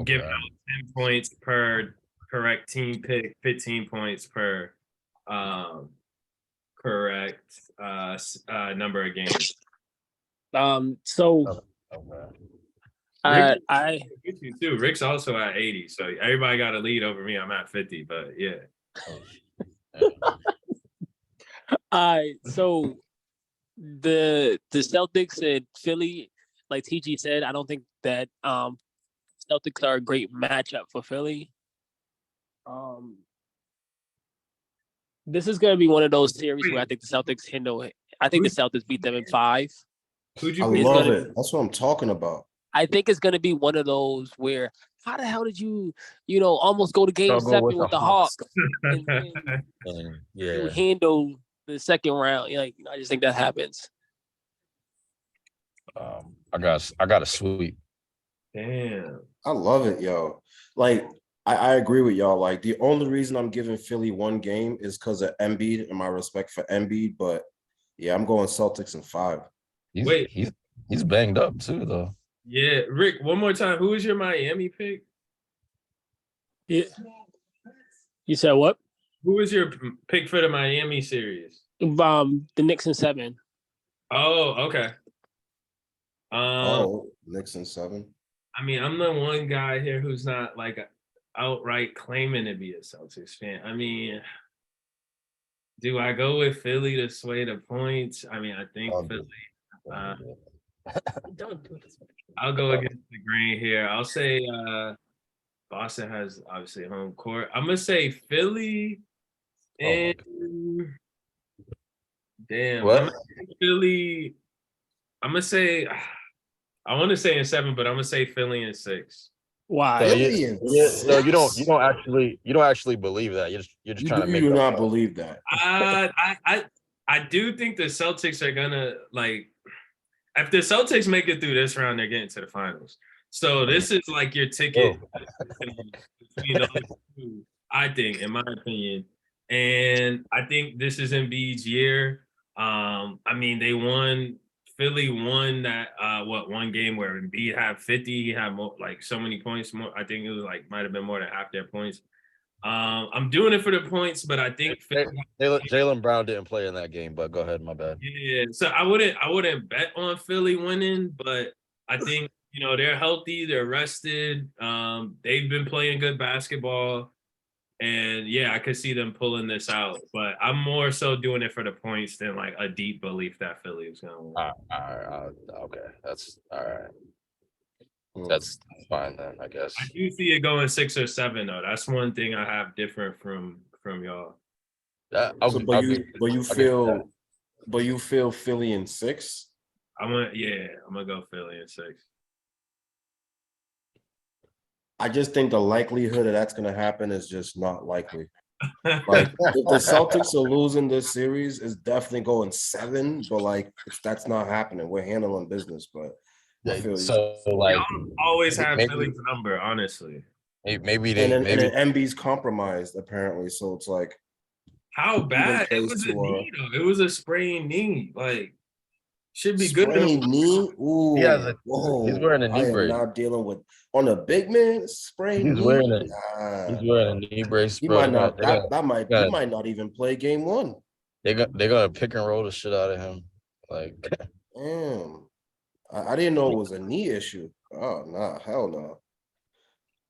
giving out 10 points per correct team pick, 15 points per correct number of games. So Okay. I With you too. Rick's also at 80, so everybody got a lead over me. I'm at 50, but yeah. Oh, yeah. so the Celtics and Philly, like TG said, I don't think that Celtics are a great matchup for Philly. This is gonna be one of those series where I think the Celtics handle it. I think the Celtics beat them in 5. Who'd I you pick? love it. That's what I'm talking about. I think it's gonna be one of those where how the hell did you almost go to game Struggle 7 with with the the Hawks. Hawks and then And you yeah, handle the second round? Like I just think that happens. I got a sweep. Damn. I love it, yo. Like, I agree with y'all. Like, the only reason I'm giving Philly one game is because of Embiid and my respect for Embiid. But yeah, I'm going Celtics in 5. He's Wait. he's banged up too though. Yeah, Rick, one more time. Who was your Miami pick? Yeah. You said what? Who was your pick for the Miami series? The Knicks in 7. Oh, okay. Knicks in 7. I mean, I'm the one guy here who's not like outright claiming to be a Celtics fan. I mean, do I go with Philly to sway the points? I mean, I think Philly. Don't do this. I'll go against the grain here. I'll say Boston has obviously home court. I'm gonna say Philly and damn. What? I'm gonna say Philly. I'm gonna say I want to say in 7, but I'm gonna say Philly in 6. Why? So Philly in no, you don't 6? actually believe that. You're just trying to You make do up not believe that. I do think the Celtics are gonna like if the Celtics make it through this round, they're getting to the finals. So this is like your ticket between those two, I think, in my opinion. And I think this is Embiid's year. I mean, Philly won that one game where Embiid had 50, he had more, like so many points more. I think it was like might have been more than half their points. I'm doing it for the points, but I think Jaylen Brown didn't play in that game, but go ahead, my bad. yeah, so I wouldn't bet on Philly winning, but I think they're healthy, they're rested. They've been playing good basketball, and yeah, I could see them pulling this out. But I'm more so doing it for the points than like a deep belief that Philly is gonna win. Okay, that's all right. That's fine then, I guess. I do see it going 6 or 7 though. That's one thing I have different from y'all. But you feel Philly in 6? I'm gonna go Philly in 6. I just think the likelihood of that's going to happen is just not likely. Like if the Celtics are losing this series, it's definitely going 7. But like that's not happening. We're handling business. But I feel so like always have Philly's number, honestly. Maybe and then MB's compromised apparently. So it's like how bad it was a knee though. It was a sprained knee. Like should be good. Sprained knee. Ooh, he's wearing a knee brace. I am not dealing with on a big man sprained he's knee. Wearing he's wearing a knee brace. He bro. might not. He might not even play game 1. They're gonna pick and roll the shit out of him. Like, damn, I didn't know it was a knee issue. Oh nah, hell no.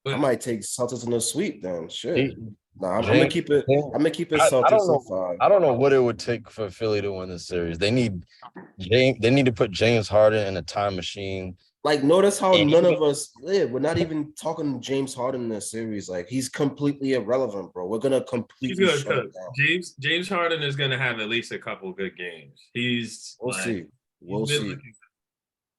I might take Celtics in the sweep then. Shit. I'm gonna keep it. I'm gonna keep it Celtics in 5. I don't know what it would take for Philly to win this series. They need to put James Harden in a time machine. Like, notice how none of us live. We're not even talking James Harden in this series. Like, he's completely irrelevant, bro. We're gonna completely shut it down. James Harden is gonna have at least a couple good games. We'll see.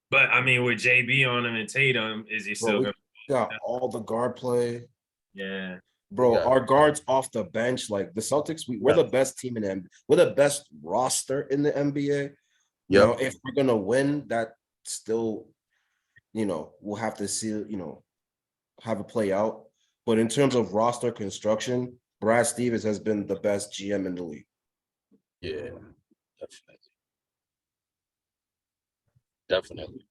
But I mean, with JB on him and Tatum, is he still gonna got all the guard play? Yeah. Bro, our guards off the bench, like the Celtics, we're the best team in the NBA. We're the best roster in the NBA. Now, if we're gonna win, that still, we'll have to see, have it play out. But in terms of roster construction, Brad Stevens has been the best GM in the league. Yeah, definitely.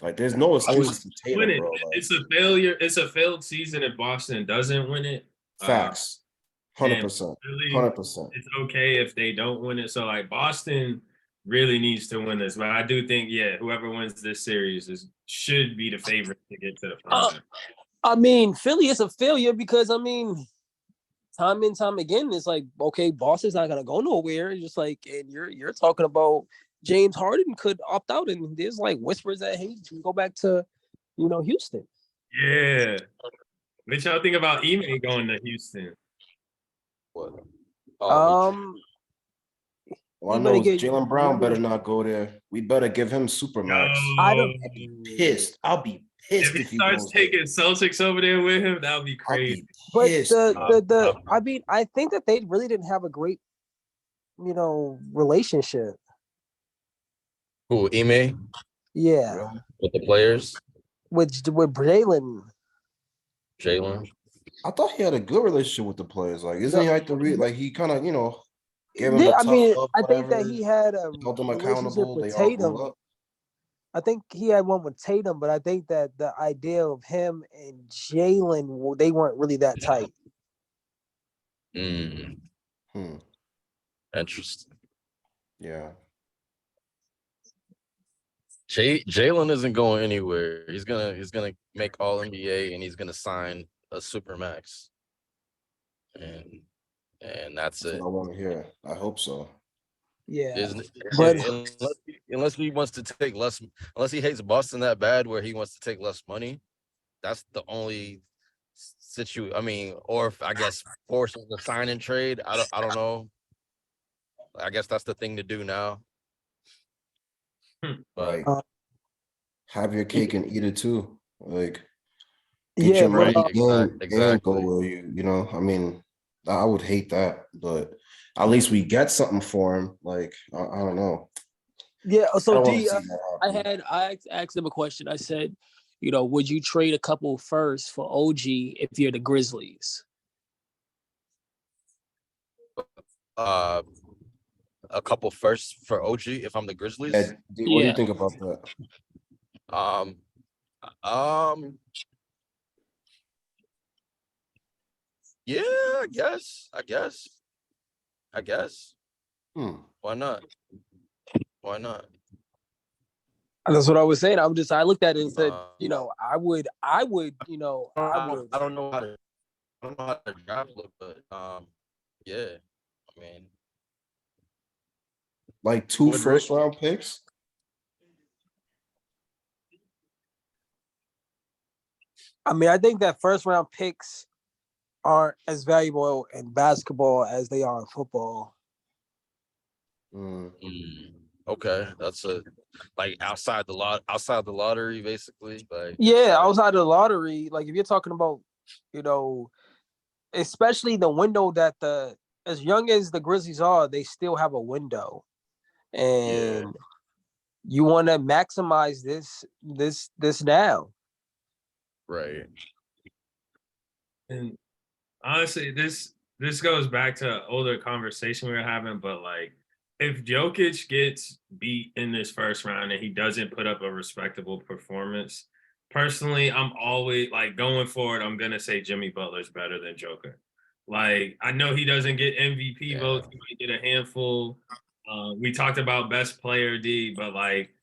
Like, there's no excuses to Tatum, bro. Like, it's a failure. It's a failed season if Boston doesn't win it. Facts. 100%. 100%. It's okay if they don't win it. So, like, Boston really needs to win this. But I do think, whoever wins this series should be the favorite to get to the final. I mean, Philly is a failure because time and time again, it's like, okay, Boston's not gonna go nowhere. It's just like, and you're talking about James Harden could opt out, and there's like whispers that hey, can go back to, Houston. Yeah. What y'all think about Ime going to Houston? What? Well, I know Jaylen Brown better not go there. We better give him Supermax. I'd be pissed. I'll be pissed if he starts taking Celtics over there with him, that would be crazy. But I think that they really didn't have a great, relationship. Who, Ime? Yeah. With the players? With Jalen. I thought he had a good relationship with the players. Like, isn't he like he kind of, gave him I think that he had a held them relationship accountable. with They all Tatum. grew up. I think he had one with Tatum, but I think that the idea of him and Jalen, they weren't really that tight. Interesting. Yeah. Jalen isn't going anywhere. He's gonna make All NBA and he's gonna sign a Supermax. And that's it. What I want to hear. I hope so. Yeah. But unless he wants to take less, unless he hates Boston that bad where he wants to take less money, that's the only situation. I mean, or I guess forcing the sign and trade. I don't know. I guess that's the thing to do now. But have your cake and eat it too. Like, get your money exactly. And go where you. I mean, I would hate that, but at least we get something for him. Like, I don't know. Yeah. So I asked them a question. I said, would you trade a couple first for OG if you're the Grizzlies? A couple first for OG if I'm the Grizzlies. What do you think about that? Yeah, I guess. Why not? That's what I was saying. I looked at it and said, I would. I don't know how to draft look, but yeah, I mean, like 2 first-round picks. I mean, I think that first-round picks aren't as valuable in basketball as they are in football. Okay, that's outside the lottery, basically. Outside the lottery. Like if you're talking about, especially the window that as young as the Grizzlies are, they still have a window, and you want to maximize this now. Right. And honestly, this goes back to an older conversation we were having, but like, if Jokic gets beat in this first round and he doesn't put up a respectable performance, personally, I'm always like going forward, I'm gonna say Jimmy Butler's better than Joker. Like, I know he doesn't get MVP votes, he might get a handful. We talked about best player D, but like,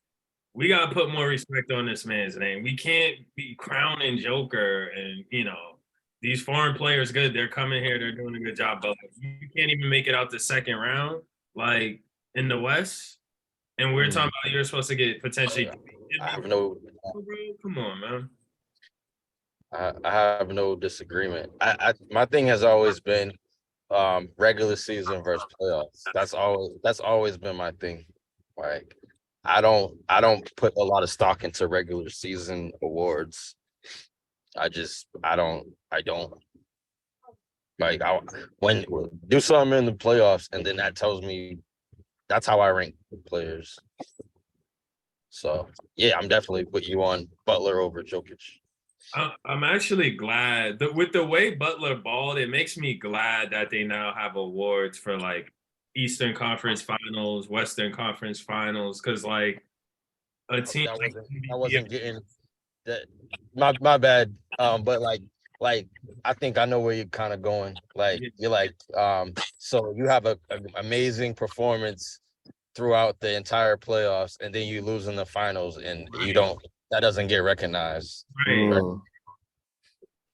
we gotta put more respect on this man's name. We can't be crowning Joker and these foreign players good. They're coming here, they're doing a good job, but you can't even make it out the second round, like in the West. And we're talking about you're supposed to get potentially. Come on, man. I have no disagreement. My thing has always been regular season versus playoffs. That's always been my thing. Like I don't put a lot of stock into regular season awards. I don't like when do something in the playoffs and then that tells me that's how I rank players. So yeah, I'm definitely put you on Butler over Jokic. I'm actually glad that with the way Butler balled, it makes me glad that they now have awards for like Eastern Conference Finals, Western Conference Finals, because like a team I wasn't getting that. My bad. But like I think I know where you're kind of going. Like you're like so you have an amazing performance throughout the entire playoffs, and then you lose in the finals, and that doesn't get recognized. Right.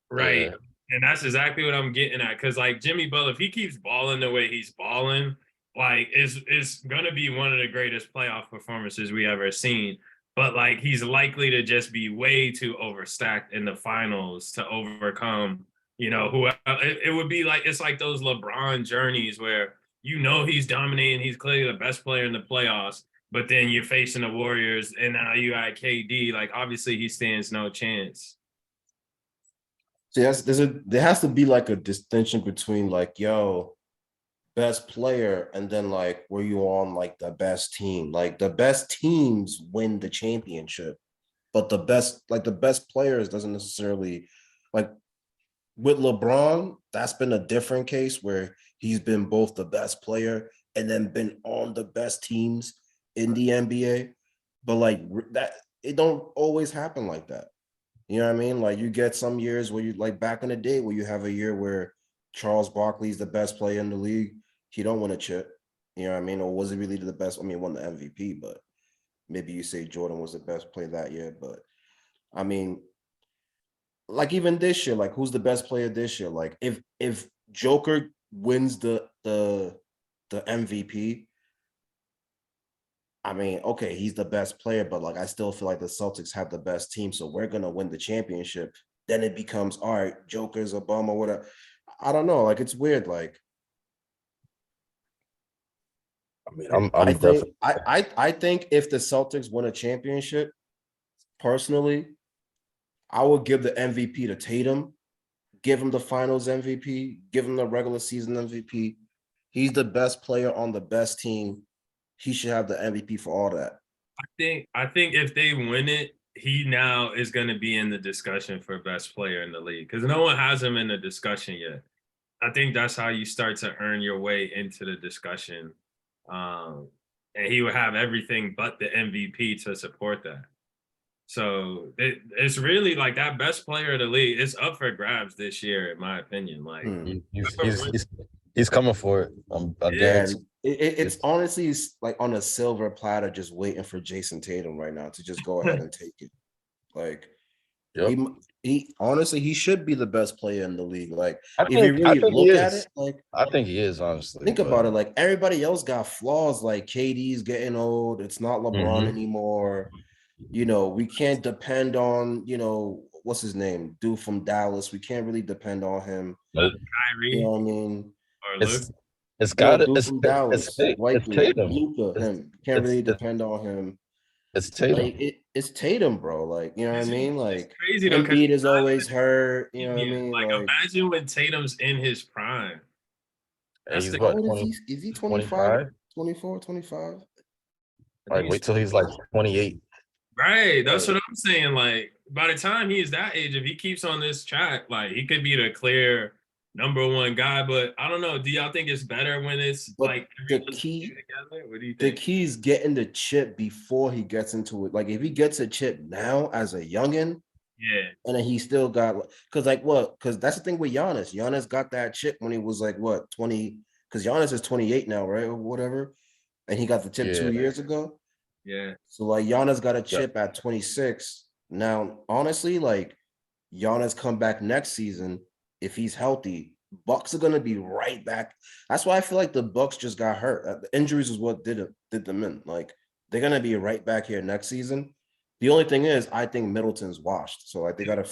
Right. Yeah. And that's exactly what I'm getting at. Cause like Jimmy Butler, if he keeps balling the way he's balling, like it's gonna be one of the greatest playoff performances we ever seen. But like he's likely to just be way too overstacked in the finals to overcome, who it would be like it's like those LeBron journeys where he's dominating, he's clearly the best player in the playoffs, but then you're facing the Warriors and now you got KD. Like obviously he stands no chance. See, there has to be like a distinction between like, yo, best player, and then like, were you on like the best team? Like the best teams win the championship, but the best players doesn't necessarily like with LeBron, that's been a different case where he's been both the best player and then been on the best teams in the NBA. But like that, it don't always happen like that. You know what I mean? Like you get some years where you like back in the day where you have a year where Charles Barkley's the best player in the league. He don't win a chip. You know what I mean? Or was he really the best? I mean, won the MVP, but maybe you say Jordan was the best player that year. But I mean, like even this year, like who's the best player this year? Like if Joker wins the MVP, I mean, okay, he's the best player, but like I still feel like the Celtics have the best team, so we're gonna win the championship. Then it becomes all right, Joker's a bum or whatever. I don't know, like it's weird. Like I mean, I'm definitely. I think if the Celtics win a championship, personally, I would give the MVP to Tatum, give him the Finals MVP, give him the regular season MVP. He's the best player on the best team. He should have the MVP for all that. I think if they win it, he now is going to be in the discussion for best player in the league because no one has him in the discussion yet. I think that's how you start to earn your way into the discussion. And he would have everything but the MVP to support that. So it's really like that best player of the league. It's up for grabs this year, in my opinion. Like he's coming for it. I guarantee. It's honestly like on a silver platter, just waiting for Jason Tatum right now to just go ahead and take it. Like he honestly he should be the best player in the league. Like if you really look at it, like I think he is honestly. Think about it. Like everybody else got flaws. Like KD's getting old. It's not LeBron anymore. We can't depend on what's his name, dude from Dallas. We can't really depend on him. Kyrie, you know what I mean? Or Luke. It's got dude from Dallas. White dude, Tatum. Luka, him. Can't really depend on him. It's Tatum. Like it's Tatum, bro. Like you know what I mean? Like crazy though. Embiid is always hurt. You know what I mean? Like imagine when Tatum's in his prime. That's he's what, 20, is he 25? 24, 25? Like wait till he's like 28. Right. That's what I'm saying. Like by the time he is that age, if he keeps on this track, like he could be the clear number one guy. But I don't know. Do y'all think it's better when it's like the key together? What do you think? The key is getting the chip before he gets into it. Like if he gets a chip now as a youngin, and then he still got because that's the thing with Giannis. Giannis got that chip when he was like 20, because Giannis is 28 now, right? Or whatever. And he got the chip 2 years ago. Yeah. So like Giannis got a chip at 26. Now, honestly, like Giannis come back next season, if he's healthy, Bucks are gonna be right back. That's why I feel like the Bucks just got hurt. The injuries is what did them in. Like they're gonna be right back here next season. The only thing is, I think Middleton's washed, so like they gotta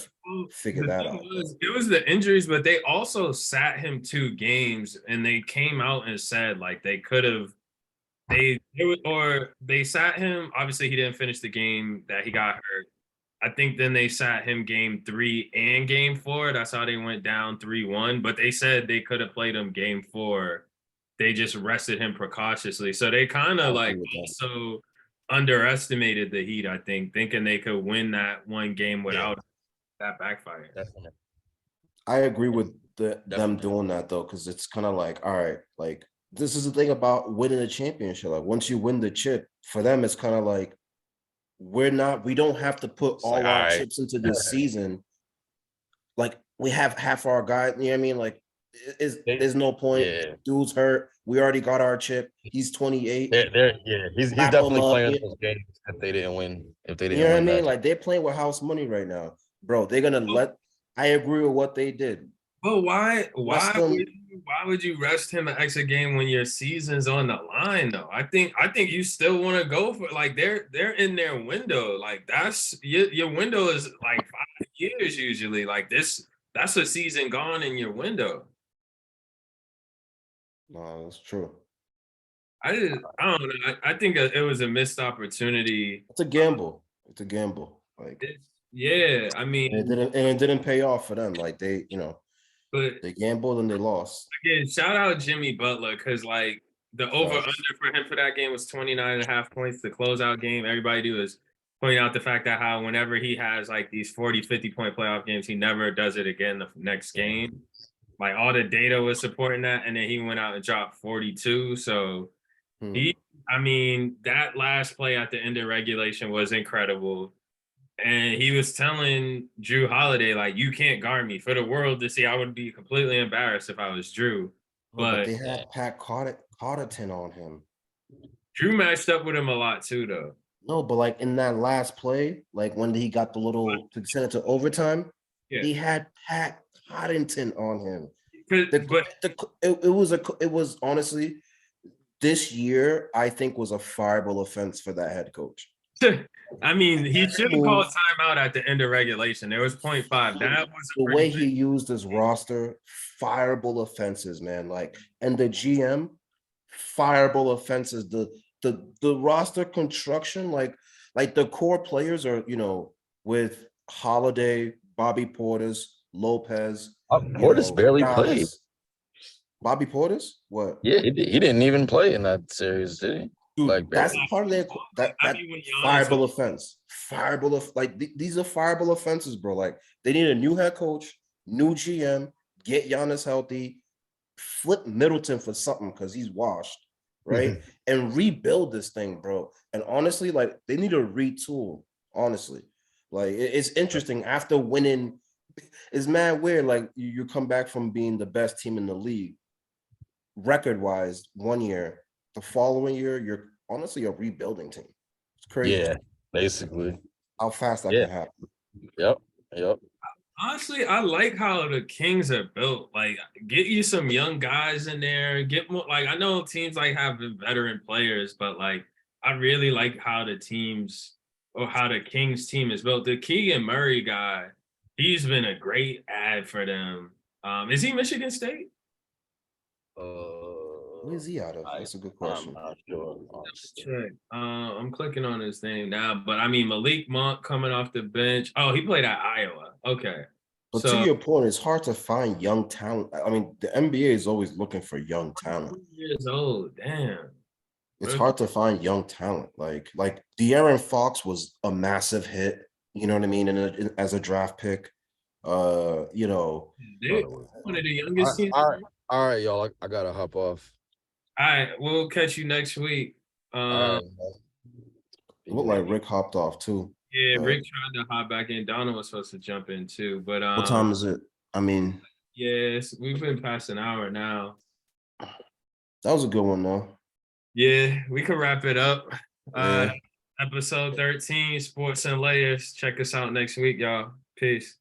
figure that out. It was the injuries, but they also sat him 2 games, and they came out and said like they could have. They sat him. Obviously, he didn't finish the game that he got hurt. I think then they sat him game 3 and game 4. That's how they went down 3-1. But they said they could have played him game 4. They just rested him precautiously. So they kind of like also underestimated the Heat, I think, thinking they could win that one game without that backfire. Definitely. I agree with them doing that though, because it's kind of like, all right, like this is the thing about winning a championship. Like once you win the chip, for them, it's kind of like we don't have to put all our chips into this season. Like we have half our guys, you know what I mean? Like There's no point. Yeah. Dude's hurt. We already got our chip. He's 28. He's Wrap 'em definitely up. playing those games if they didn't win. If they You didn't know what I win mean? that. Like they're playing with house money right now, bro. They're gonna let. I agree with what they did. But Rest them. why would you rest him an extra game when your season's on the line though? I think you still want to go for like they're in their window. Like that's your window is like 5 years usually. Like that's a season gone in your window. No, that's true. I don't know. I think it was a missed opportunity. It's a gamble. It's a gamble. Like Yeah, I mean, it didn't pay off for them. Like they, but they gambled and they lost. again, shout out Jimmy Butler because like the over under for him for that game was 29.5 points. The closeout game, everybody do is point out the fact that how whenever he has like these 40, 50 point playoff games, he never does it again the next game. Like all the data was supporting that, and then he went out and dropped 42. So I mean, that last play at the end of regulation was incredible. And he was telling Drew Holiday, like, you can't guard me for the world to see. I would be completely embarrassed if I was Drew. But they had Pat Connaughton on him. Drew matched up with him a lot too, though. No, but like in that last play, like when he got the little to send it to overtime, he had Pat Connaughton on him. It was honestly this year, I think, was a fireable offense for that head coach. I mean, he should have called timeout at the end of regulation. There was 0.5. That was the way he used his roster, fireable offenses, man. Like, and the GM, fireable offenses. The roster construction, like the core players are, with Holiday, Bobby Portis, Lopez. Portis barely played. Bobby Portis? What? Yeah, he didn't even play in that series, did he? Dude, like that's part of their that fireable offense. These are fireable offenses, bro. Like they need a new head coach, new GM, get Giannis healthy, flip Middleton for something because he's washed, right? And rebuild this thing, bro. And honestly, like they need to retool. Honestly, like it's interesting after winning. It's mad weird. Like you come back from being the best team in the league, record-wise, 1 year. The following year, you're honestly a rebuilding team. It's crazy. Yeah, basically. How fast that can happen. Yep. Honestly, I like how the Kings are built. Like, get you some young guys in there. Get more. Like, I know teams like have veteran players, but like, I really like how the Kings team is built. The Keegan Murray guy, he's been a great ad for them. Is he Michigan State? Where is he out of? That's a good question. I'm not sure. I'm clicking on his name now, but I mean Malik Monk coming off the bench. Oh, he played at Iowa. Okay. But to your point, it's hard to find young talent. I mean, the NBA is always looking for young talent. Years old, damn. It's hard to find young talent. Like De'Aaron Fox was a massive hit. You know what I mean? As a draft pick, one of the youngest teams. All right, y'all. I gotta hop off. All right, we'll catch you next week. It looked like Rick hopped off too. Yeah, Rick tried to hop back in. Donna was supposed to jump in too, but what time is it? I mean, yes, we've been past an hour now. That was a good one though. Yeah, we could wrap it up. Episode 13, Sports and Layers. Check us out next week, y'all. Peace.